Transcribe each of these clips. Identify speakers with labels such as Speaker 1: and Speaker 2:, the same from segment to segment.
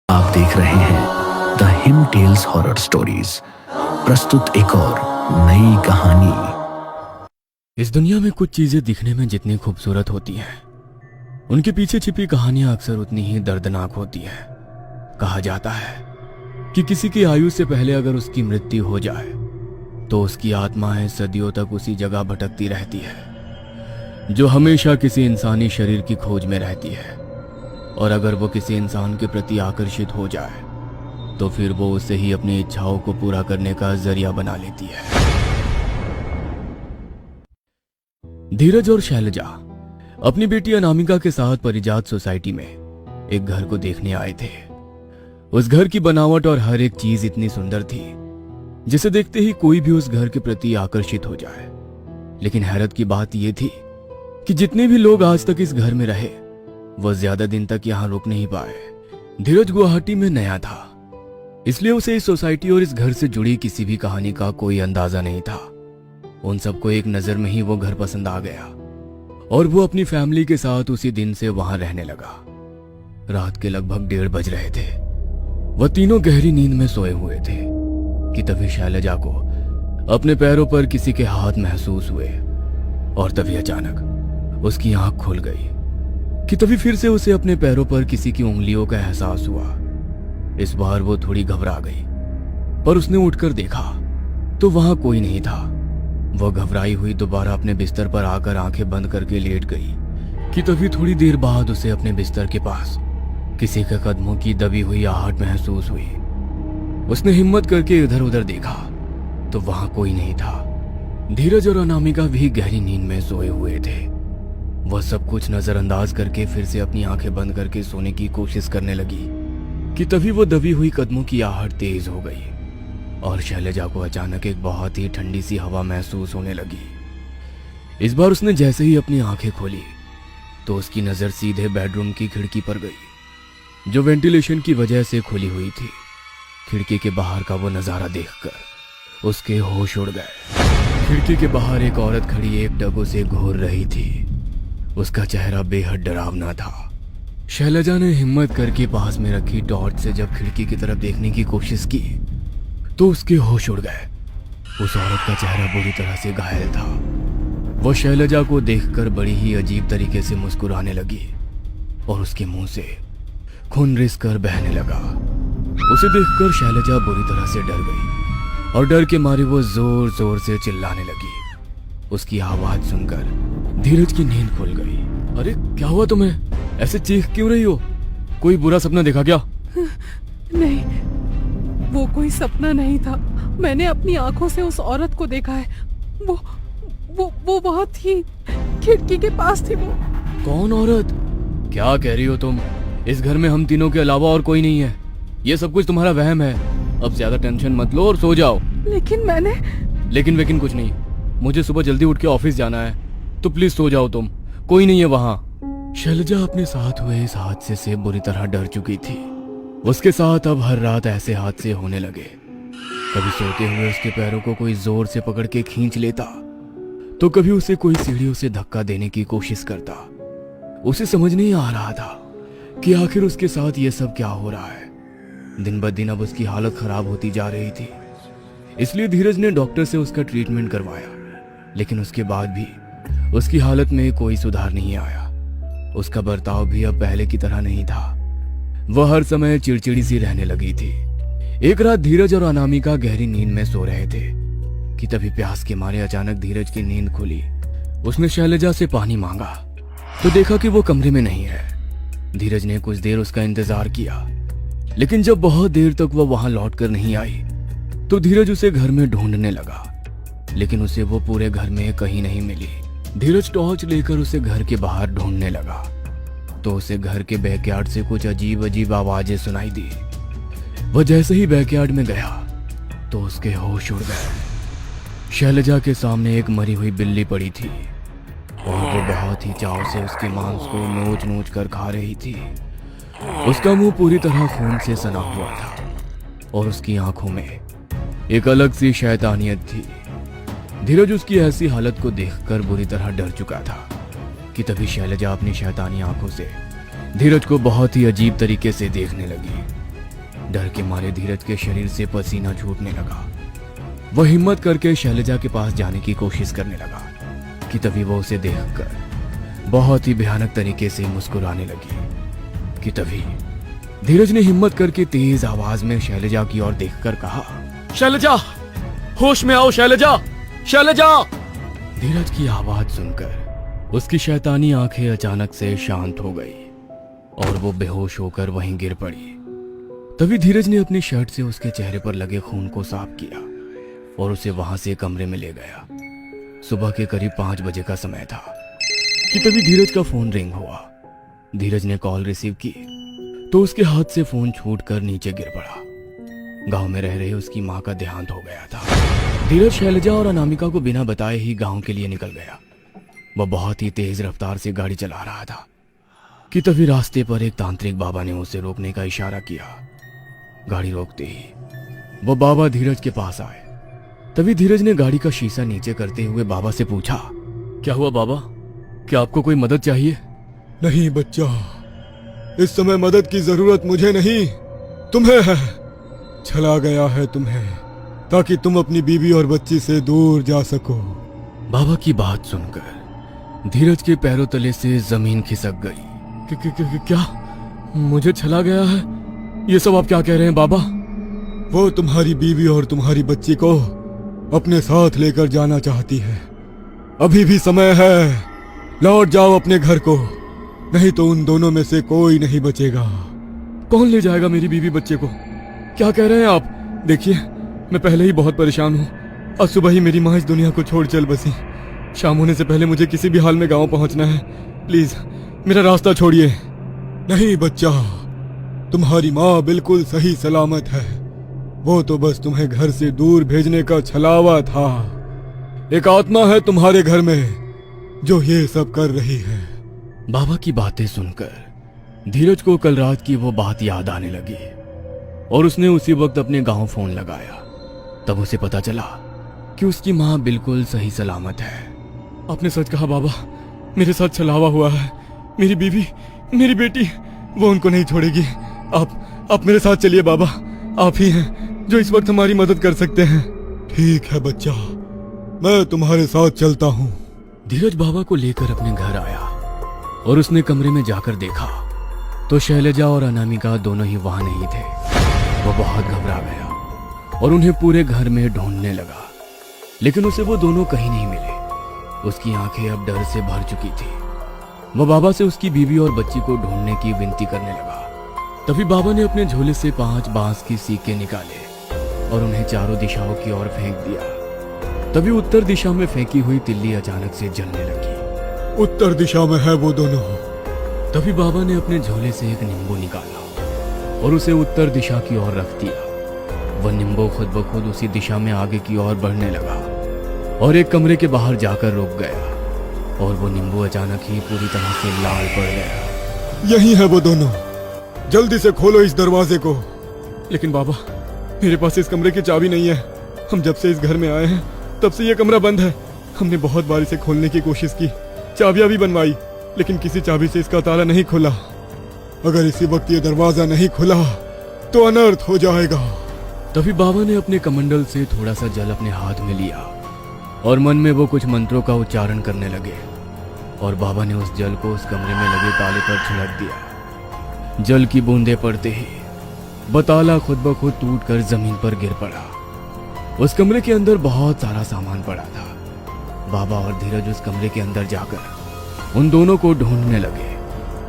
Speaker 1: आप देख रहे हैं the him tales horror stories. प्रस्तुत एक और नई कहानी।
Speaker 2: इस दुनिया में कुछ चीजें दिखने में जितनी खूबसूरत होती हैं, उनके पीछे छिपी कहानियां अक्सर उतनी ही दर्दनाक होती हैं। कहा जाता है कि किसी की आयु से पहले अगर उसकी मृत्यु हो जाए तो उसकी आत्माएं सदियों तक उसी जगह भटकती रहती है जो हमेशा किसी इंसानी शरीर की खोज में रहती है, और अगर वो किसी इंसान के प्रति आकर्षित हो जाए तो फिर वो उसे ही अपनी इच्छाओं को पूरा करने का जरिया बना लेती है। धीरज और शैलजा अपनी बेटी अनामिका के साथ परिजात सोसाइटी में एक घर को देखने आए थे। उस घर की बनावट और हर एक चीज इतनी सुंदर थी जिसे देखते ही कोई भी उस घर के प्रति आकर्षित हो जाए। लेकिन हैरत की बात यह थी कि जितने भी लोग आज तक इस घर में रहे वह ज्यादा दिन तक यहां रुक नहीं पाए। धीरज गुवाहाटी में नया था, इसलिए उसे इस सोसाइटी और इस घर से जुड़ी किसी भी कहानी का कोई अंदाजा नहीं था। उन सबको एक नजर में ही वो घर पसंद आ गया और वो अपनी फैमिली के साथ उसी दिन से वहां रहने लगा। रात के लगभग 1:30 बज रहे थे। वह तीनों गहरी नींद में सोए हुए थे कि तभी शैलजा को अपने पैरों पर किसी के हाथ महसूस हुए और तभी अचानक उसकी आंख खुल गई कि तभी फिर से उसे अपने पैरों पर किसी की उंगलियों का एहसास हुआ। इस बार वो थोड़ी घबरा गई, पर उसने उठकर देखा तो वहां कोई नहीं था। वह घबराई हुई दोबारा अपने बिस्तर पर आकर आंखें बंद करके लेट गई कि तभी थोड़ी देर बाद उसे अपने बिस्तर के पास किसी के कदमों की दबी हुई आहट महसूस हुई। उसने हिम्मत करके इधर उधर देखा तो वहां कोई नहीं था। धीरज और अनामिका भी गहरी नींद में सोए हुए थे। वह सब कुछ नजरअंदाज करके फिर से अपनी आंखें बंद करके सोने की कोशिश करने लगी कि तभी वो दबी हुई कदमों की आहट तेज हो गई और शैलजा को अचानक एक बहुत ही ठंडी सी हवा महसूस होने लगी। इस बार उसने जैसे ही अपनी आंखें खोली तो उसकी नजर सीधे बेडरूम की खिड़की पर गई जो वेंटिलेशन की वजह से खुली हुई थी। खिड़की के बाहर का वो नजारा देखकर उसके होश उड़ गए। खिड़की के बाहर एक औरत खड़ी एक डगों से घूर रही थी। उसका चेहरा बेहद डरावना था। शैलजा ने हिम्मत करके पास में रखी टॉर्च से जब खिड़की की तरफ देखने की कोशिश की तो उसके होश उड़ गए। उस औरत का चेहरा बुरी तरह से घायल था। वह शैलजा को देखकर बड़ी ही अजीब तरीके से मुस्कुराने लगी और उसके मुंह से खून रिस कर बहने लगा। उसे देखकर शैलजा बुरी तरह से डर गई और डर के मारे वो जोर जोर से चिल्लाने लगी। उसकी आवाज सुनकर धीरज की नींद खुल गई। अरे क्या हुआ तुम्हें? ऐसे चीख क्यों रही हो? कोई बुरा सपना देखा क्या?
Speaker 3: नहीं, वो कोई सपना नहीं था। मैंने अपनी आंखों से उस औरत को देखा है। वो वहाँ थी, खिड़की के पास थी। वो
Speaker 2: कौन औरत? क्या कह रही हो तुम? इस घर में हम तीनों के अलावा और कोई नहीं है। ये सब कुछ तुम्हारा वहम है। अब ज्यादा टेंशन मत लो और सो जाओ।
Speaker 3: लेकिन मैंने
Speaker 2: लेकिन कुछ नहीं। मुझे सुबह जल्दी उठ के ऑफिस जाना है, तो प्लीज सो जाओ तुम। कोई नहीं है वहां। शैलजा अपने साथ हुए इस हादसे से बुरी तरह डर चुकी थी। उसके साथ अब हर रात ऐसे हादसे होने लगे। कभी सोते हुए उसके पैरों को कोई जोर से पकड़ के खींच लेता तो कभी उसे कोई सीढ़ियों से धक्का देने की कोशिश करता। उसे समझ नहीं आ रहा था कि आखिर उसके साथ ये सब क्या हो रहा है। दिन ब दिन अब उसकी हालत खराब होती जा रही थी। इसलिए धीरज ने डॉक्टर से उसका ट्रीटमेंट करवाया, लेकिन उसके बाद भी उसकी हालत में कोई सुधार नहीं आया। उसका बर्ताव भी अब पहले की तरह नहीं था। वह हर समय चिड़चिड़ी सी रहने लगी थी। एक रात धीरज और अनामिका गहरी नींद में सो रहे थे कि तभी प्यास के मारे अचानक धीरज की नींद खुली। उसने शैलजा से पानी मांगा तो देखा कि वो कमरे में नहीं है। धीरज ने कुछ देर उसका इंतजार किया, लेकिन जब बहुत देर तक वह वहां लौट कर नहीं आई तो धीरज उसे घर में ढूंढने लगा, लेकिन उसे वो पूरे घर में कहीं नहीं मिली। धीरज टॉर्च लेकर उसे घर के बाहर ढूंढने लगा तो उसे घर के बैकयार्ड से कुछ अजीब अजीब आवाजें सुनाई दी। वह जैसे ही बैकयार्ड में गया तो उसके होश उड़ गए। शैलजा के सामने एक मरी हुई बिल्ली पड़ी थी और वो बहुत ही चाव से उसके मांस को नोच नोच कर खा रही थी। उसका मुंह पूरी तरह खून से सना हुआ था और उसकी आंखों में एक अलग सी शैतानियत थी। धीरज उसकी ऐसी हालत को देखकर बुरी तरह डर चुका था कि तभी शैलजा अपनी शैतानी आंखों से धीरज को बहुत ही अजीब तरीके से देखने लगी। डर के मारे धीरज के शरीर से पसीना छूटने लगा। वह हिम्मत करके शैलजा के पास जाने की कोशिश करने लगा कि तभी वो उसे देखकर बहुत ही भयानक तरीके से मुस्कुराने लगी कि तभी धीरज ने हिम्मत करके तेज आवाज में शैलजा की ओर देखकर कहा, शैलजा, होश में आओ शैलजा, शैलजा। धीरज की आवाज सुनकर उसकी शैतानी आंखें अचानक से शांत हो गई और वो बेहोश होकर वहीं गिर पड़ी। तभी धीरज ने अपनी शर्ट से उसके चेहरे पर लगे खून को साफ किया और उसे वहां से कमरे में ले गया। सुबह के करीब 5 बजे का समय था कि तभी धीरज का फोन रिंग हुआ। धीरज ने कॉल रिसीव की तो उसके हाथ से फोन छूटकर नीचे गिर पड़ा। गांव में रह रहे उसकी मां का देहांत हो गया था। धीरज शैलजा और अनामिका को बिना बताए ही गांव के लिए निकल गया। वह बहुत ही तेज रफ्तार से गाड़ी चला रहा था कि तभी रास्ते पर एक तांत्रिक बाबा ने उसे रोकने का इशारा किया। गाड़ी रोकते ही वो बाबा धीरज के पास आए। तभी धीरज ने गाड़ी का शीशा नीचे करते हुए बाबा से पूछा, क्या हुआ बाबा, क्या आपको कोई मदद चाहिए?
Speaker 4: नहीं बच्चा, इस समय मदद की जरूरत मुझे नहीं, तुम्हें है। छला गया है तुम्हें ताकि तुम अपनी बीवी और बच्ची से दूर जा सको।
Speaker 2: बाबा की बात सुनकर धीरज के पैरों तले से जमीन खिसक गई। क्या मुझे छला गया है? ये सब आप क्या कह रहे हैं बाबा?
Speaker 4: वो तुम्हारी बीवी और तुम्हारी बच्ची को अपने साथ लेकर जाना चाहती है। अभी भी समय है, लौट जाओ अपने घर को, नहीं तो उन दोनों में से कोई नहीं बचेगा।
Speaker 2: कौन ले जाएगा मेरी बीवी बच्चे को? क्या कह रहे हैं आप? देखिए, मैं पहले ही बहुत परेशान हूँ। आज सुबह ही मेरी माँ इस दुनिया को छोड़ चल बसी। शाम होने से पहले मुझे किसी भी हाल में गांव पहुंचना है। प्लीज मेरा रास्ता छोड़िए।
Speaker 4: नहीं बच्चा, तुम्हारी माँ बिल्कुल सही सलामत है। वो तो बस तुम्हें घर से दूर भेजने का छलावा था। एक आत्मा है तुम्हारे घर में जो ये सब कर रही है।
Speaker 2: बाबा की बातें सुनकर धीरज को कल रात की वो बात याद आने लगी और उसने उसी वक्त अपने गांव फोन लगाया। तब उसे पता चला कि उसकी माँ बिल्कुल सही सलामत है। आपने सच कहा बाबा, मेरे साथ छलावा हुआ है। मेरी बीवी, मेरी बेटी, वो उनको नहीं छोड़ेगी। आप मेरे साथ चलिए बाबा। आप ही हैं जो इस वक्त हमारी मदद कर सकते हैं।
Speaker 4: ठीक है बच्चा, मैं तुम्हारे साथ चलता हूँ।
Speaker 2: धीरज बाबा को लेकर अपने घर आया और उसने कमरे में जाकर देखा तो शैलजा और अनामिका दोनों ही वहां नहीं थे। वो बहुत घबरा गया और उन्हें पूरे घर में ढूंढने लगा, लेकिन उसे वो दोनों कहीं नहीं मिले। उसकी आंखें अब डर से भर चुकी थी। वो बाबा से उसकी बीवी और बच्ची को ढूंढने की विनती करने लगा। तभी बाबा ने अपने झोले से 5 बांस की सीके निकाले और उन्हें चारों दिशाओं की ओर फेंक दिया। तभी उत्तर दिशा में फेंकी हुई तिल्ली अचानक से जलने लगी।
Speaker 4: उत्तर दिशा में है वो दोनों।
Speaker 2: तभी बाबा ने अपने झोले से एक नींबू निकाला और उसे उत्तर दिशा की ओर रख दिया। वह नींबू खुद ब खुद उसी दिशा में आगे की ओर बढ़ने लगा और एक कमरे के बाहर जाकर रुक गया और वो नींबू अचानक ही पूरी तरह से लाल पड़ गया।
Speaker 4: यही है वो दोनों, जल्दी से खोलो इस दरवाजे को।
Speaker 2: लेकिन बाबा, मेरे पास इस कमरे की चाबी नहीं है। हम जब से इस घर में आए हैं तब से ये कमरा बंद है। हमने बहुत बार इसे खोलने की कोशिश की, चाबियां भी बनवाई, लेकिन किसी चाबी से इसका ताला नहीं खुला।
Speaker 4: अगर इसी वक्त ये दरवाजा नहीं खुला तो अनर्थ हो जाएगा।
Speaker 2: तभी बाबा ने अपने कमंडल से थोड़ा सा जल अपने हाथ में लिया और मन में वो कुछ मंत्रों का उच्चारण करने लगे और बाबा ने उस जल को उस कमरे में लगे ताले पर छिड़क दिया। जल की बूंदें पड़ते ही वो ताला खुद ब खुद टूटकर जमीन पर गिर पड़ा। उस कमरे के अंदर बहुत सारा सामान पड़ा था। बाबा और धीरज उस कमरे के अंदर जाकर उन दोनों को ढूंढने लगे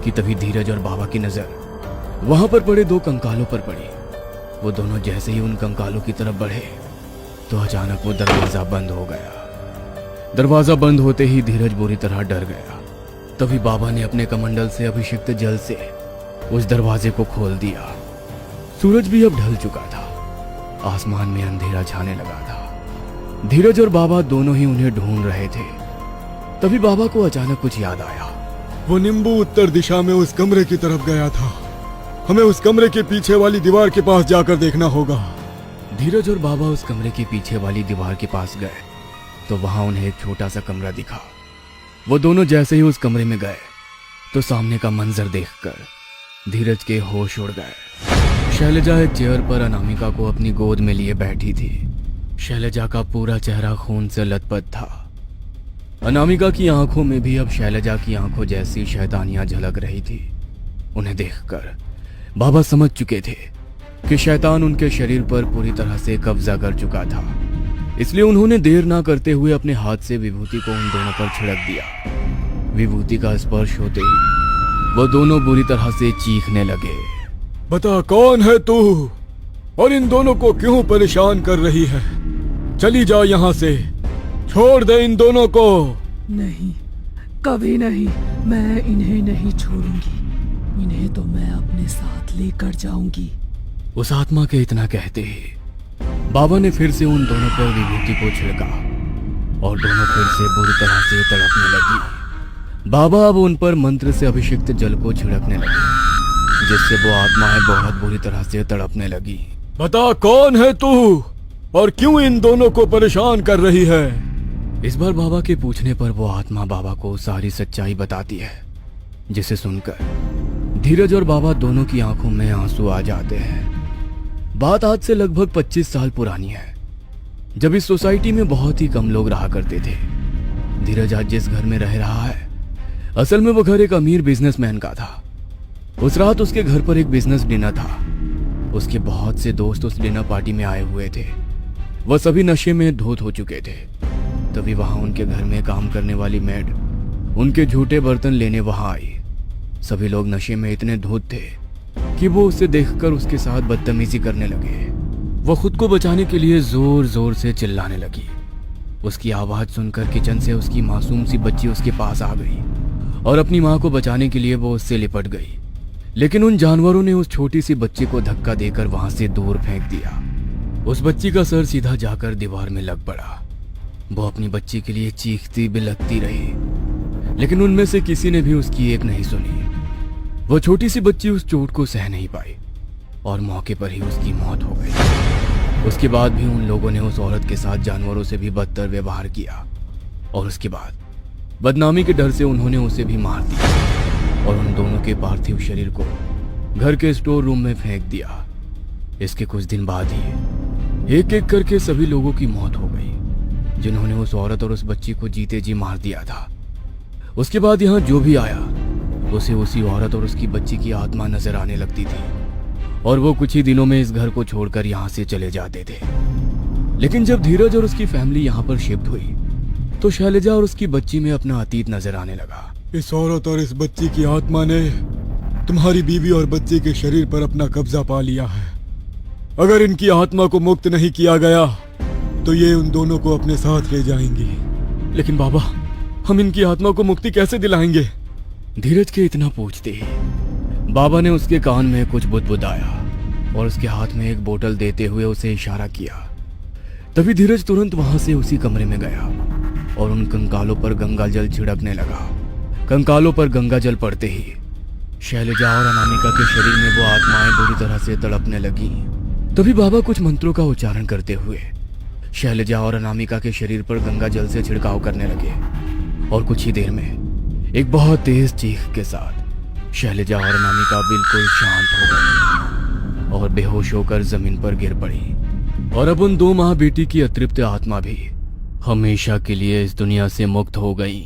Speaker 2: कि तभी धीरज और बाबा की नजर वहां पर पड़े 2 कंकालों पर पड़ी। वो दोनों जैसे ही उन कंकालों की तरफ बढ़े तो अचानक वो दरवाजा बंद हो गया। दरवाजा बंद होते ही धीरज बुरी तरह डर गया। तभी बाबा ने अपने कमंडल से अभिषिक्त जल से उस दरवाजे को खोल दिया। सूरज भी अब ढल चुका था। आसमान में अंधेरा छाने लगा था। धीरज और बाबा दोनों ही उन्हें ढूंढ रहे थे। तभी बाबा को अचानक कुछ याद आया।
Speaker 4: वो नींबू उत्तर दिशा में उस कमरे की तरफ गया था। हमें उस कमरे के पीछे वाली दीवार के पास जाकर देखना होगा।
Speaker 2: धीरज और बाबा उस कमरे के पीछे वाली दीवार के पास गए तो वहां उन्हें एक छोटा सा कमरा दिखा। वो दोनों जैसे ही उस कमरे में गए तो सामने का मंजर देखकर धीरज के होश उड़ गए। शैलजा एक चेयर पर अनामिका को अपनी गोद में लिए बैठी थी। शैलजा का पूरा चेहरा खून से लथपथ था। अनामिका की आंखों में भी अब शैलजा की आंखों जैसी शैतानियां झलक रही थी। उन्हें देखकर बाबा समझ चुके थे कि शैतान उनके शरीर पर पूरी तरह से कब्जा कर चुका था। इसलिए उन्होंने देर ना करते हुए अपने हाथ से विभूति को उन दोनों पर छिड़क दिया। विभूति का स्पर्श होते ही वो दोनों बुरी तरह से चीखने लगे।
Speaker 4: बता कौन है तू और इन दोनों को क्यों परेशान कर रही है? चली जा यहाँ से, छोड़ दे इन दोनों को।
Speaker 3: नहीं, कभी नहीं, मैं इन्हें नहीं छोड़ूंगी। इन्हें तो मैं अपने साथ लेकर जाऊंगी।
Speaker 2: उस आत्मा के इतना कहते ही बाबा ने फिर से उन दोनों पर विभूति को छिड़का और दोनों फिर से बुरी तरह से तड़पने लगी। बाबा अब उन पर मंत्र से अभिषिक्त जल को छिड़कने लगे, जिससे वो आत्माएं बहुत बुरी तरह से तड़पने लगी।
Speaker 4: बता कौन है तू और क्यों इन दोनों को परेशान कर रही है?
Speaker 2: इस बार बाबा के पूछने पर वो आत्मा बाबा को सारी सच्चाई बताती है, जिसे सुनकर धीरज और बाबा दोनों की आंखों में आंसू आ जाते हैं। बात आज से लगभग 25 साल पुरानी है, जब इस सोसाइटी में बहुत ही कम लोग रहा करते थे। धीरज आज जिस घर में रह रहा है, असल में वो घर एक अमीर बिजनेसमैन का था। उस रात उसके घर पर एक बिजनेस डिनर था। उसके बहुत से दोस्त उस डिनर पार्टी में आए हुए थे। वह सभी नशे में धोत हो चुके थे। तभी वहां उनके घर में काम करने वाली मेड उनके झूठे बर्तन लेने वहां आई। सभी लोग नशे में इतने धोत थे कि वो उसे देखकर उसके साथ बदतमीजी करने लगे। वो खुद को बचाने के लिए जोर जोर से चिल्लाने लगी। उसकी आवाज सुनकर किचन से उसकी मासूम सी बच्ची उसके पास आ गई और अपनी माँ को बचाने के लिए वो उससे लिपट गई। लेकिन उन जानवरों ने उस छोटी सी बच्ची को धक्का देकर वहां से दूर फेंक दिया। उस बच्ची का सर सीधा जाकर दीवार में लग पड़ा। वो अपनी बच्ची के लिए चीखती बिलखती रही, लेकिन उनमें से किसी ने भी उसकी एक नहीं सुनी। वो छोटी सी बच्ची उस चोट को सह नहीं पाई और मौके पर ही उसकी मौत हो गई। उसके बाद भी उन लोगों ने उस औरत के साथ जानवरों से भी बदतर व्यवहार किया और उसके बाद बदनामी के डर से उन्होंने उसे भी मार दिया और उन दोनों के पार्थिव शरीर को घर के स्टोर रूम में फेंक दिया। इसके कुछ दिन बाद ही एक एक करके सभी लोगों की मौत हो गई, जिन्होंने उस औरत और उस बच्ची को जीते जी मार दिया था। उसके बाद यहाँ जो भी आया उसे उसी औरत और उसकी बच्ची की आत्मा नजर आने लगती थी और वो कुछ ही दिनों में इस घर को छोड़कर यहाँ से चले जाते थे। लेकिन जब धीरज और उसकी फैमिली यहाँ पर शिफ्ट हुई तो शैलजा और उसकी बच्ची में अपना अतीत नजर आने लगा।
Speaker 4: इस औरत और इस बच्ची की आत्मा ने तुम्हारी बीवी और बच्चे के शरीर पर अपना कब्जा पा लिया है। अगर इनकी आत्मा को मुक्त नहीं किया गया तो ये उन दोनों को अपने साथ ले जाएंगी।
Speaker 2: लेकिन बाबा, हम इनकी आत्मा को मुक्ति कैसे दिलाएंगे? धीरज के इतना पूछते ही बाबा ने उसके कान में कुछ बुदबुदाया और उसके हाथ में एक बोतल देते हुए उसे इशारा किया। तभी धीरज तुरंत वहां से उसी कमरे में गया और उन कंकालों पर गंगा जल छिड़कने लगा। कंकालों पर गंगा जल पड़ते ही शैलजा और अनामिका के शरीर में वो आत्माएं बुरी तरह से तड़पने लगी। तभी बाबा कुछ मंत्रों का उच्चारण करते हुए शैलजा और अनामिका के शरीर पर गंगा जल से छिड़काव करने लगे और कुछ ही देर में एक बहुत तेज चीख के साथ शैलजा और अनामिका बिल्कुल शांत हो गई और बेहोश होकर जमीन पर गिर पड़ी। और अब उन दो माँ बेटी की अतृप्त आत्मा भी हमेशा के लिए इस दुनिया से मुक्त हो गई।